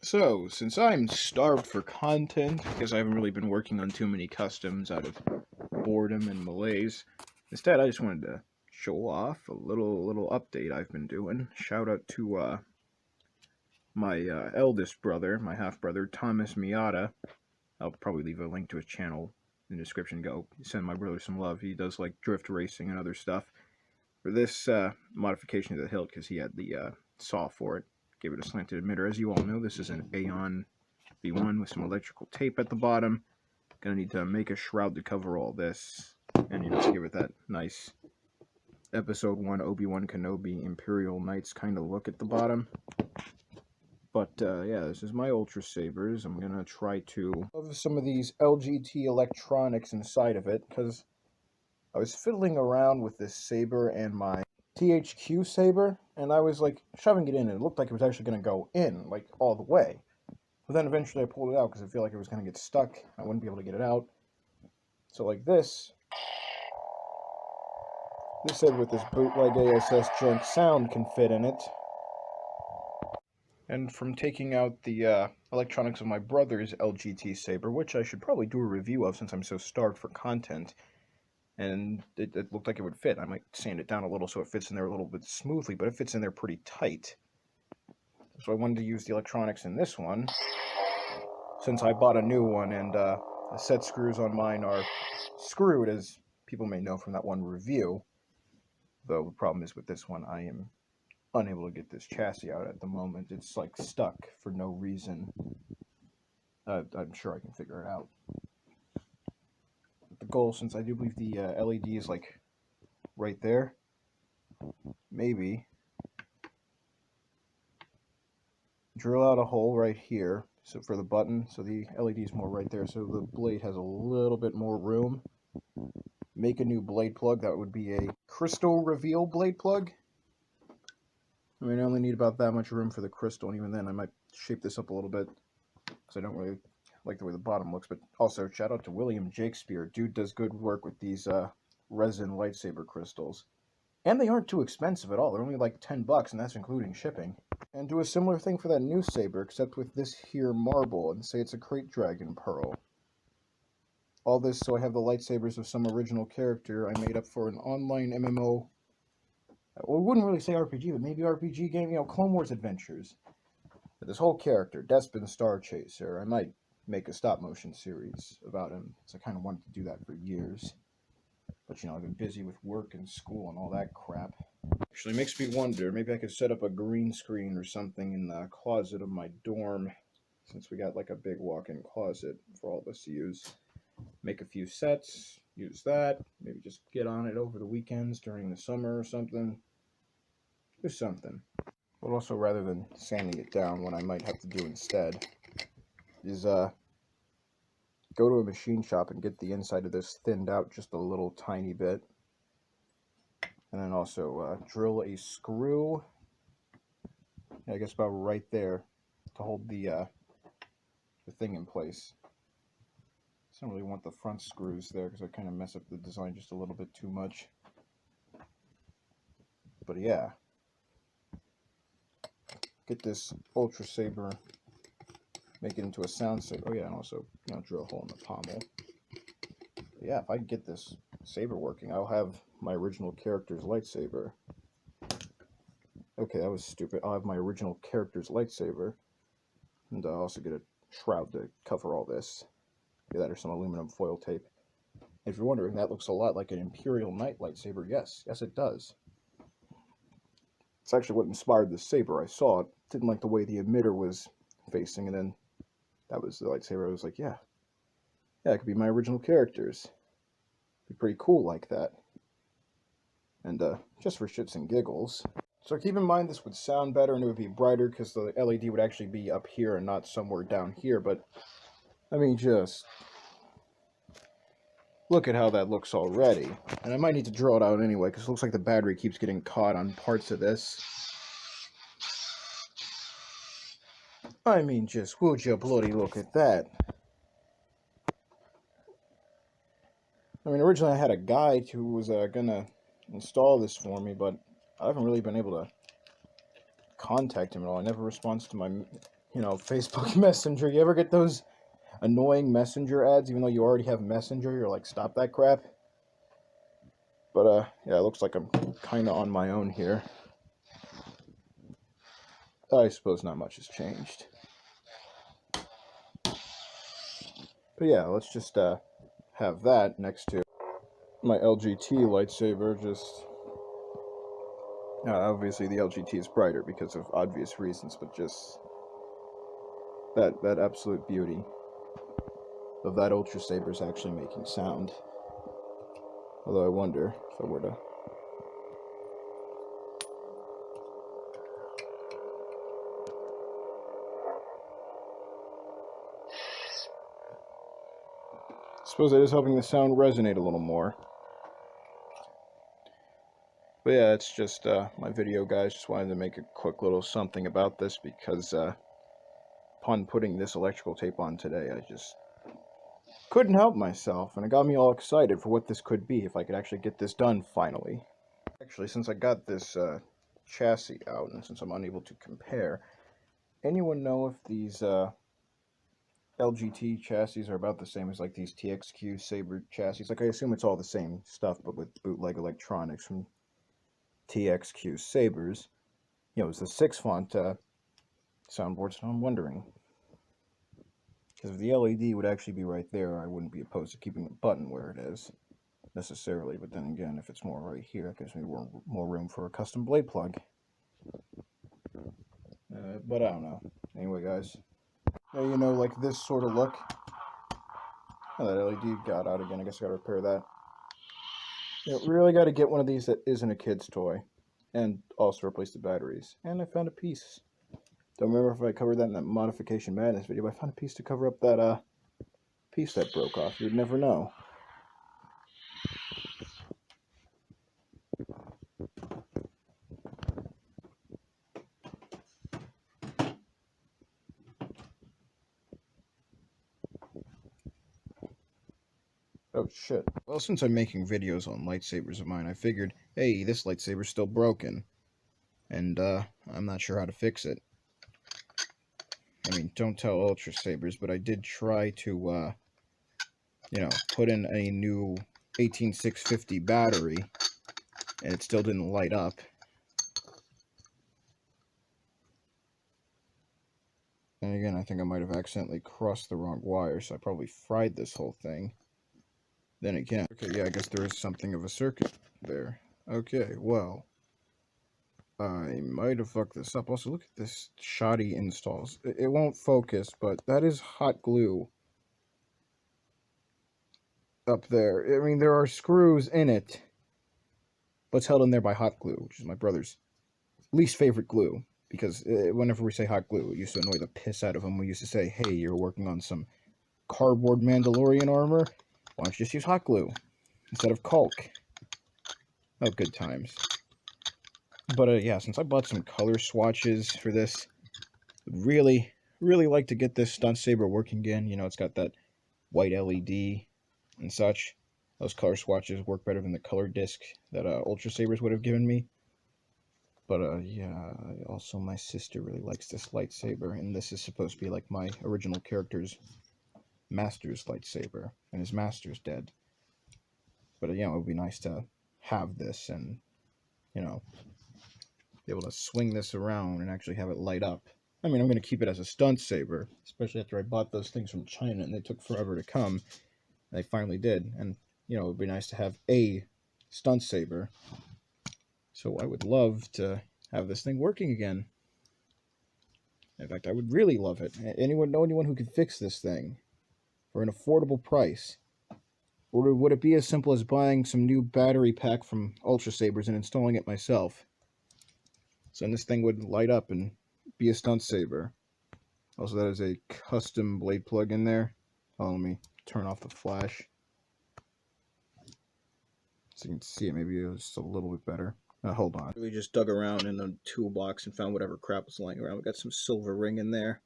So, since I'm starved for content, because I haven't really been working on too many customs out of boredom and malaise, instead I just wanted to show off a little update I've been doing. Shout out to my eldest brother, my half brother, Thomas Miata. I'll probably leave a link to his channel in the description. Go send my brother some love. He does like drift racing and other stuff. For this modification of the hilt, because he had the saw for it, gave it a slanted emitter. As you all know, this is an Aeon V1 with some electrical tape at the bottom. Gonna need to make a shroud to cover all this, and to give it that nice Episode 1 Obi-Wan Kenobi Imperial Knights kind of look at the bottom. But yeah, this is my Ultra Sabers. I'm gonna try to have some of these LGT electronics inside of it, because I was fiddling around with this saber and my THQ saber, and I was like shoving it in, and it looked like it was actually going to go in, like all the way. But then eventually I pulled it out because I feel like it was going to get stuck. I wouldn't be able to get it out. So like this saber with this bootleg ASS junk sound can fit in it. And from taking out the electronics of my brother's LGT saber, which I should probably do a review of since I'm so starved for content, and it looked like it would fit. I might sand it down a little so it fits in there a little bit smoothly, but it fits in there pretty tight. So I wanted to use the electronics in this one, since I bought a new one, and the set screws on mine are screwed, as people may know from that one review. Though the problem is with this one, I am unable to get this chassis out at the moment. It's like stuck for no reason. I'm sure I can figure it out. The goal, since I do believe the LED is like right there, maybe drill out a hole right here so for the button, so the LED is more right there, so the blade has a little bit more room. Make a new blade plug. That would be a crystal reveal blade plug. I mean, I only need about that much room for the crystal, and even then I might shape this up a little bit because I don't really like the way the bottom looks. But also, shout out to William Shakespeare. Dude does good work with these resin lightsaber crystals. And they aren't too expensive at all. They're only like $10, and that's including shipping. And do a similar thing for that new saber, except with this here marble, and say it's a Crate Dragon Pearl. All this so I have the lightsabers of some original character I made up for an online MMO. Well, I wouldn't really say RPG, but maybe RPG game, Clone Wars Adventures. But this whole character, Despin Starchaser, I might make a stop-motion series about him, because I kind of wanted to do that for years. But, I've been busy with work and school and all that crap. Actually, makes me wonder, maybe I could set up a green screen or something in the closet of my dorm, since we got like a big walk-in closet for all of us to use. Make a few sets, use that, maybe just get on it over the weekends during the summer or something. Do something. But also, rather than sanding it down, what I might have to do instead is go to a machine shop and get the inside of this thinned out just a little tiny bit. And then also drill a screw, I guess about right there, to hold the thing in place. I don't really want the front screws there because I kind of mess up the design just a little bit too much. But yeah, get this Ultra Saber, make it into a sound saber. Oh yeah, and also drill a hole in the pommel. But yeah, if I can get this saber working, I'll have my original character's lightsaber. Okay, that was stupid. I'll have my original character's lightsaber, and I'll also get a shroud to cover all this. That or some aluminum foil tape. If you're wondering, that looks a lot like an Imperial Knight lightsaber. Yes, it does. It's actually what inspired the saber. I saw it, didn't like the way the emitter was facing, and then that was the lightsaber. I was like, yeah, it could be my original characters. Be pretty cool like that. And just for shits and giggles. So keep in mind this would sound better and it would be brighter because the LED would actually be up here and not somewhere down here, but I mean, just look at how that looks already. And I might need to drill it out anyway, because it looks like the battery keeps getting caught on parts of this. I mean, just would you bloody look at that. I mean, originally I had a guy who was gonna install this for me, but I haven't really been able to contact him at all. I never responds to my you know, Facebook Messenger. You ever get those annoying Messenger ads, even though you already have Messenger? You're like, stop that crap. But, yeah, it looks like I'm kind of on my own here. I suppose not much has changed. But yeah, let's just, have that next to my LGT lightsaber. Just, obviously the LGT is brighter because of obvious reasons, but just that absolute beauty of that Ultra Saber is actually making sound. Although I wonder if I were to... I suppose that is helping the sound resonate a little more. But yeah, it's just my video, guys. Just wanted to make a quick little something about this because upon putting this electrical tape on today, I just couldn't help myself, and it got me all excited for what this could be if I could actually get this done finally. Actually, since I got this chassis out, and since I'm unable to compare, anyone know if these LGT chassis are about the same as like these TXQ Saber chassis? Like, I assume it's all the same stuff, but with bootleg electronics from TXQ Sabers. You know, it's the 6-font soundboard, so I'm wondering. Because if the LED would actually be right there, I wouldn't be opposed to keeping the button where it is, necessarily. But then again, if it's more right here, it gives me more room for a custom blade plug. But I don't know. Anyway, guys. Now, you know, like this sort of look. Oh, that LED got out again. I guess I gotta repair that. You know, really gotta get one of these that isn't a kid's toy. And also replace the batteries. And I found a piece. Don't remember if I covered that in that Modification Madness video, but I found a piece to cover up that piece that broke off. You'd never know. Oh shit. Well, since I'm making videos on lightsabers of mine, I figured, hey, this lightsaber's still broken. And, I'm not sure how to fix it. I mean, don't tell Ultra Sabers, but I did try to, you know, put in a new 18650 battery, and it still didn't light up. And again, I think I might have accidentally crossed the wrong wire, so I probably fried this whole thing. Then again, okay, yeah, I guess there is something of a circuit there. Okay, well, I might have fucked this up. Also, look at this shoddy installs. It won't focus, but that is hot glue up there. I mean, there are screws in it, but it's held in there by hot glue, which is my brother's least favorite glue. Because whenever we say hot glue, it used to annoy the piss out of him. We used to say, hey, you're working on some cardboard Mandalorian armor? Why don't you just use hot glue instead of caulk? Oh, good times. But yeah, since I bought some color swatches for this, really like to get this stunt saber working again. You know, it's got that white LED and such. Those color swatches work better than the color disc that Ultra Sabers would have given me. But yeah, also my sister really likes this lightsaber, and this is supposed to be like my original character's master's lightsaber, and his master's dead. But you know, it would be nice to have this and, you know, be able to swing this around and actually have it light up. I mean, I'm going to keep it as a stunt saber, especially after I bought those things from China and they took forever to come. They finally did, and you know, it would be nice to have a stunt saber. So I would love to have this thing working again. In fact, I would really love it. Anyone who could fix this thing for an affordable price? Or would it be as simple as buying some new battery pack from Ultra Sabers and installing it myself? So this thing would light up and be a stunt saber. Also, that is a custom blade plug in there. Oh, let me turn off the flash so you can see it maybe just a little bit better. Hold on. We just dug around in the toolbox and found whatever crap was lying around. We got some silver ring in there,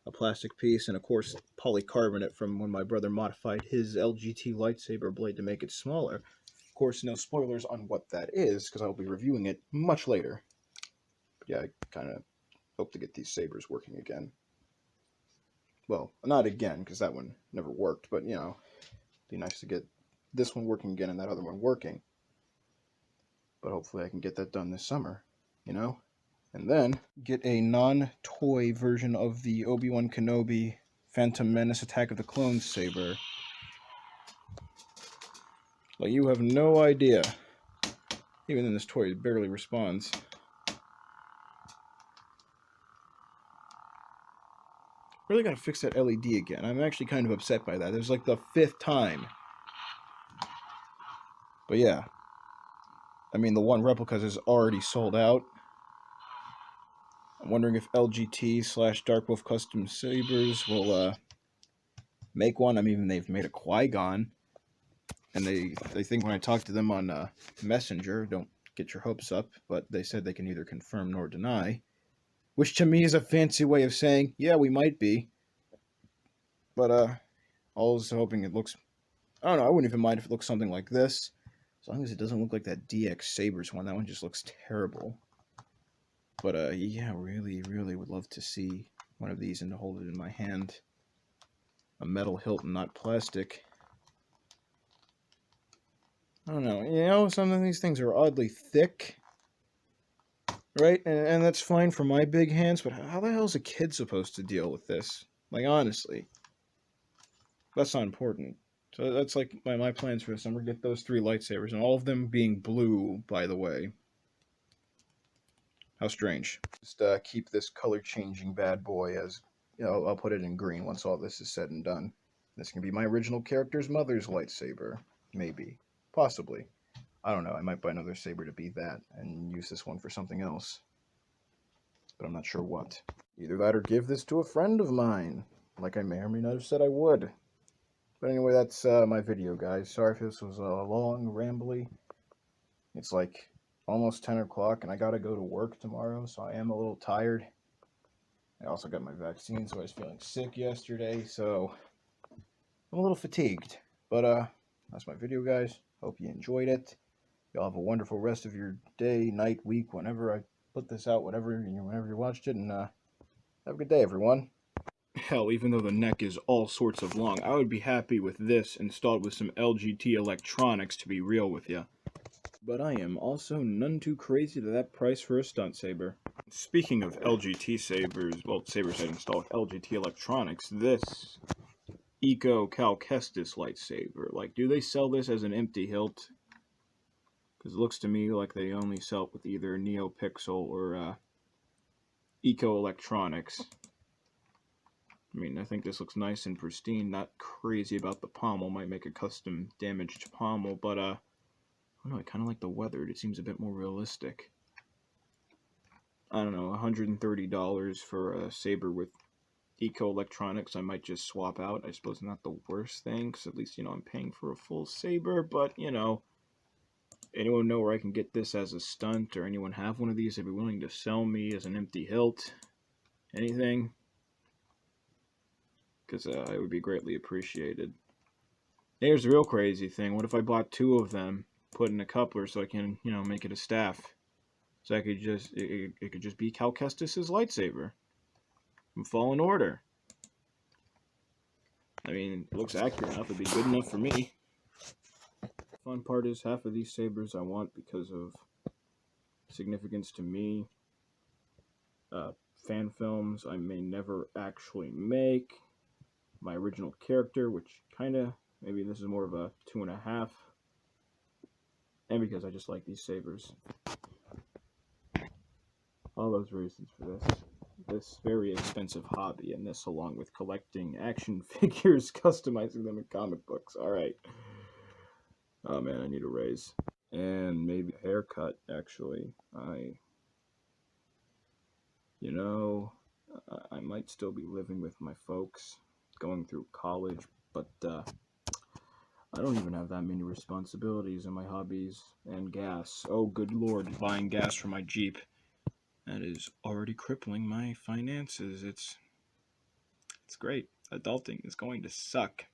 a plastic piece, and of course polycarbonate from when my brother modified his LGT lightsaber blade to make it smaller. Of course, no spoilers on what that is, because I'll be reviewing it much later. But yeah, I kind of hope to get these sabers working again. Well, not again, because that one never worked, but, you know, it'd be nice to get this one working again and that other one working. But hopefully I can get that done this summer, you know? And then get a non-toy version of the Obi-Wan Kenobi Phantom Menace Attack of the Clones saber. Like, you have no idea. Even then, this toy barely responds. Really gotta fix that LED again. I'm actually kind of upset by that. There's like the 5th time. But yeah. I mean, the one replicas is already sold out. I'm wondering if LGT / Dark Wolf Custom Sabers will make one. I mean, they've made a Qui-Gon. And they think when I talked to them on Messenger, don't get your hopes up, but they said they can neither confirm nor deny. Which to me is a fancy way of saying, yeah, we might be. But I was hoping it looks... I don't know, I wouldn't even mind if it looks something like this. As long as it doesn't look like that DX Sabers one. That one just looks terrible. But yeah, really, really would love to see one of these and to hold it in my hand. A metal hilt and not plastic. I don't know. You know, some of these things are oddly thick. Right? And that's fine for my big hands, but how the hell is a kid supposed to deal with this? Like, honestly. That's not important. So that's like my plans for this summer. Get those 3 lightsabers, and all of them being blue, by the way. How strange. Just keep this color-changing bad boy as... You know, I'll put it in green once all this is said and done. This can be my original character's mother's lightsaber. Maybe. Possibly. I don't know. I might buy another saber to be that and use this one for something else. But I'm not sure what. Either that or give this to a friend of mine. Like I may or may not have said I would. But anyway, that's my video, guys. Sorry if this was long, rambly. It's like almost 10 o'clock and I gotta go to work tomorrow, so I am a little tired. I also got my vaccine, so I was feeling sick yesterday, so I'm a little fatigued. But that's my video, guys. Hope you enjoyed it. Y'all have a wonderful rest of your day, night, week, whenever I put this out, whenever you watched it, and have a good day, everyone. Hell, even though the neck is all sorts of long, I would be happy with this installed with some LGT electronics, to be real with ya. But I am also none too crazy to that price for a stunt saber. Speaking of LGT sabers, well, sabers I'd install with LGT electronics, this Eco Cal Kestis lightsaber, like, do they sell this as an empty hilt? Because it looks to me like they only sell it with either NeoPixel or Eco Electronics. I mean, I think this looks nice and pristine, not crazy about the pommel. Might make a custom damaged pommel, but I don't know, I kind of like the weathered. It seems a bit more realistic. I don't know, $130 for a saber with Eco Electronics. I might just swap out. I suppose not the worst thing, because at least, you know, I'm paying for a full saber, but, you know, anyone know where I can get this as a stunt, or anyone have one of these they'd be willing to sell me as an empty hilt? Anything? Because it would be greatly appreciated. Here's the real crazy thing. What if I bought 2 of them, put in a coupler so I can, you know, make it a staff? So I could just, it could just be Cal Kestis' lightsaber from Fallen Order. I mean, it looks accurate enough. It'd be good enough for me. The fun part is half of these sabers I want because of significance to me. Fan films I may never actually make. My original character, which kind of, maybe this is more of a 2.5. And because I just like these sabers. All those reasons for this very expensive hobby, and this along with collecting action figures, customizing them in comic books. Alright. Oh man, I need a raise. And maybe a haircut, actually. You know, I might still be living with my folks, going through college, but I don't even have that many responsibilities in my hobbies. And gas. Oh, good lord, buying gas for my Jeep. That is already crippling my finances. It's great. Adulting is going to suck.